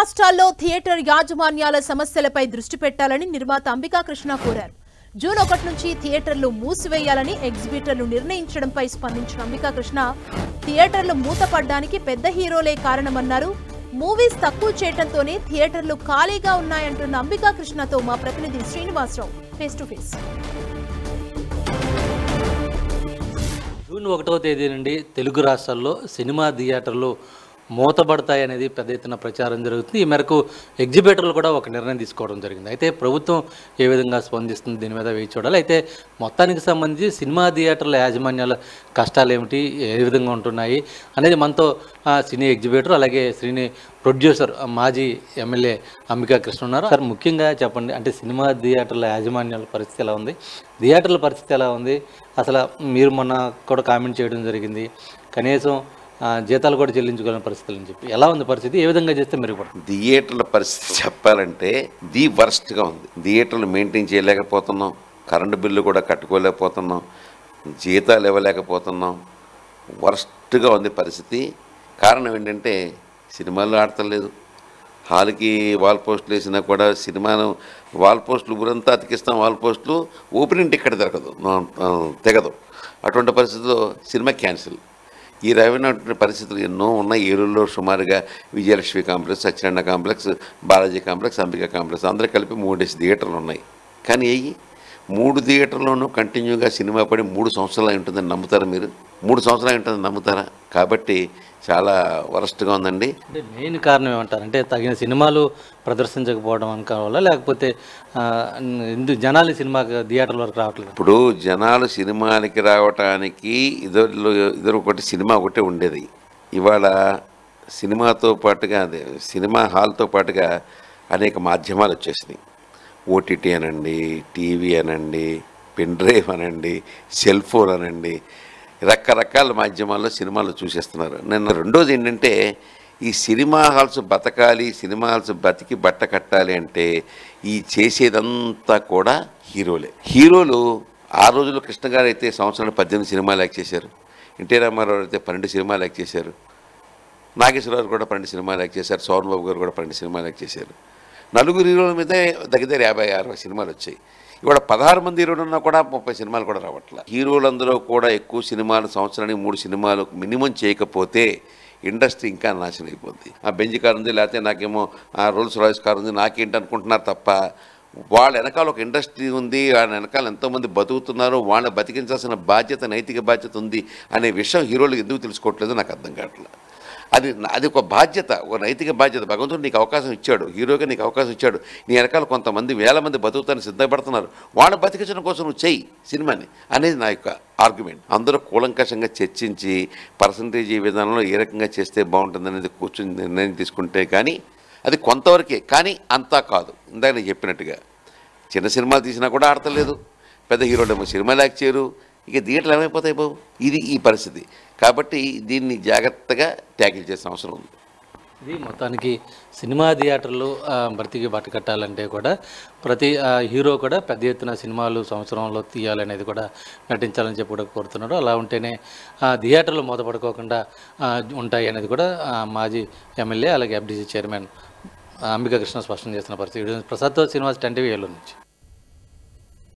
రాష్ట్రాల్లో థియేటర్ యాజమాన్యాల సమస్యలపై దృష్టి పెట్టాలని నిర్మాత అంబికా కృష్ణ కోరారు. జూన్ 1 నుంచి థియేటర్లు మూసివేయాలని ఎగ్జిబిటర్లు నిర్ణయించడంపై స్పందించిన అంబికా కృష్ణ థియేటర్లు మూతపడ్డానికి పెద్ద హీరోలే కారణమన్నారు. మూవీస్ తక్కువ చేయడంతోనే థియేటర్లు ఖాళీగా ఉన్నాయంటున్న అంబికా కృష్ణతో మా ప్రతినిధి Srinivasarao face to face. June 1వ తేదీ నుండి తెలుగు రాష్ట్రాల్లో సినిమా థియేటర్లు మూతబడతాయనేది పెద్ద ఎత్తున ప్రచారం జరుగుతుంది. ఈ మేరకు ఎగ్జిబిటర్లు కూడా ఒక నిర్ణయం తీసుకోవడం జరిగింది. అయితే ప్రభుత్వం ఏ విధంగా స్పందిస్తుంది దీని మీద వేచి చూడాలి. అయితే మొత్తానికి సంబంధించి సినిమా థియేటర్ల యాజమాన్యాల కష్టాలు ఏమిటి, ఏ విధంగా ఉంటున్నాయి అనేది మనతో సినీ ఎగ్జిబిటర్ అలాగే సినీ ప్రొడ్యూసర్ మాజీ ఎమ్మెల్యే అంబికా కృష్ణ ఉన్నారు. సార్, ముఖ్యంగా చెప్పండి, అంటే సినిమా థియేటర్ల యాజమాన్యాల పరిస్థితి ఎలా ఉంది, థియేటర్ల పరిస్థితి ఎలా ఉంది? అసలు మీరు మొన్న కూడా కామెంట్ చేయడం జరిగింది, కనీసం జీతాలు కూడా చెల్లించుకోలేని పరిస్థితులు అని చెప్పి. ఎలా ఉంది పరిస్థితి, ఏ విధంగా చేస్తే మెరుగుపడుతుంది? థియేటర్ల పరిస్థితి చెప్పాలంటే ది వర్స్ట్గా ఉంది. థియేటర్లు మెయింటైన్ చేయలేకపోతున్నాం, కరెంటు బిల్లు కూడా కట్టుకోలేకపోతున్నాం, జీతాలు ఇవ్వలేకపోతున్నాం. వర్స్ట్గా ఉంది పరిస్థితి. కారణం ఏంటంటే సినిమాలు ఆడతలేదు. హాల్కి వాల్ పోస్టులు వేసినా కూడా సినిమాను వాల్ పోస్టులు ఊరంతా అతికిస్తాం, వాల్ పోస్టులు ఓపెనింగ్ టికెట్ తెగదు. అటువంటి పరిస్థితుల్లో సినిమా క్యాన్సిల్. ఈ రకమైన పరిస్థితులు ఎన్నో ఉన్నాయి. ఏలూరులో సుమారుగా Vijayalakshmi complex, Satyanarayana complex, Balaji complex, Ambika complex అందరూ కలిపి 3 థియేటర్లు ఉన్నాయి. కానీ 3 థియేటర్లోనూ కంటిన్యూగా సినిమా పడి 3 సంవత్సరాలు ఉంటుందని నమ్ముతారా మీరు? 3 సంవత్సరాలు ఉంటుందని నమ్ముతారా? కాబట్టి చాలా వరస్ట్గా ఉందండి. అంటే మెయిన్ కారణం ఏమంటారు? అంటే తగిన సినిమాలు ప్రదర్శించకపోవడం అనుకోవాలా, లేకపోతే జనాలు సినిమా థియేటర్ల వరకు రావట్లేదు? ఇప్పుడు జనాలు సినిమాలకి రావటానికి ఇద్దరు ఒకటి సినిమా ఒకటే ఉండేది. ఇవాళ సినిమాతో పాటుగా అదే సినిమా హాల్తో పాటుగా అనేక మాధ్యమాలు వచ్చేసినాయి. ఓటీటీ అనండి, టీవీ అనండి, పెన్ డ్రైవ్ అనండి, సెల్ ఫోన్ అనండి, రకరకాల మాధ్యమాల్లో సినిమాలు చూసేస్తున్నారు. రెండోది ఏంటంటే ఈ సినిమా హాల్స్ బతకాలి, సినిమా హాల్స్ బతికి బట్ట కట్టాలి అంటే ఈ చేసేదంతా కూడా హీరోలు. ఆ రోజుల్లో కృష్ణ గారు అయితే సంవత్సరాలు 18 సినిమాలు యాక్ట్ చేశారు. ఎన్టీ రామారావు అయితే 12 సినిమాలు యాక్ట్ చేశారు. నాగేశ్వరరావు కూడా 12 సినిమాలు యాక్ట్ చేశారు. సోహన్ బాబు గారు కూడా 12 సినిమాలు యాక్ట్ చేశారు. 4 హీరోల మీదే దగ్గర 50-60 సినిమాలు వచ్చాయి. ఇవాళ 16 మంది హీరోలు ఉన్నా కూడా 30 సినిమాలు కూడా రావట్లే. హీరోలందరూ కూడా ఎక్కువ సినిమాలు, సంవత్సరానికి 3 సినిమాలు మినిమం చేయకపోతే ఇండస్ట్రీ ఇంకా నాశనం అయిపోద్ది. ఆ బెంజ్ కారు ఉంది, లేకపోతే నాకేమో రోల్స్ రాయిస్ కారు ఉంది, నాకేంటి అనుకుంటున్నారు తప్ప వాళ్ళ వెనకాల ఒక ఇండస్ట్రీ ఉంది, వాళ్ళ వెనకాల ఎంతోమంది బతుకుతున్నారు, వాళ్ళని బతికించాల్సిన బాధ్యత, నైతిక బాధ్యత ఉంది అనే విషయం హీరోలకు ఎందుకు తెలుసుకోవట్లేదు నాకు అర్థం కావట్లేదు. అది ఒక బాధ్యత, ఒక నైతిక బాధ్యత. భగవంతుడు నీకు అవకాశం ఇచ్చాడు, హీరోగా నీకు అవకాశం ఇచ్చాడు. నీ వెనకాల కొంతమంది 1000 మంది బతుకుతానికి సిద్ధపడుతున్నారు. వాళ్ళని బతికించడం కోసం నువ్వు చెయ్యి సినిమాని అనేది నా యొక్క ఆర్గ్యుమెంట్. అందరూ కూలంకషంగా చర్చించి పర్సంటేజ్ ఈ విధానంలో ఏ రకంగా చేస్తే బాగుంటుంది అనేది కూర్చొని నిర్ణయం తీసుకుంటే కానీ అది కొంతవరకే, కానీ అంతా కాదు. ఇందాక నేను చెప్పినట్టుగా చిన్న సినిమాలు తీసినా కూడా ఆడతలేదు, పెద్ద హీరోలు సినిమాలు యాక్ట్ చేయరు, ఇక థియేటర్లు ఏమైపోతాయి బాబు? ఇది ఈ పరిస్థితి. కాబట్టి దీన్ని జాగ్రత్తగా ట్యాకిల్ చేసిన అవసరం ఉంది. ఇది మొత్తానికి సినిమా థియేటర్లు భర్తీకి బట్ట కట్టాలంటే కూడా ప్రతి హీరో కూడా పెద్ద ఎత్తున సినిమాలు సంవత్సరంలో తీయాలనేది కూడా నటించాలని చెప్పి కూడా కోరుతున్నాడు. అలా ఉంటేనే థియేటర్లు మూతపడుకోకుండా ఉంటాయి అనేది కూడా మాజీ ఎమ్మెల్యే అలాగే ఎఫ్డీసీ చైర్మన్ అంబికా కృష్ణ స్పష్టం చేస్తున్న పరిస్థితి. ప్రసాద్తో శ్రీనివాస్, 10 టీవీ ఏలూరు నుంచి.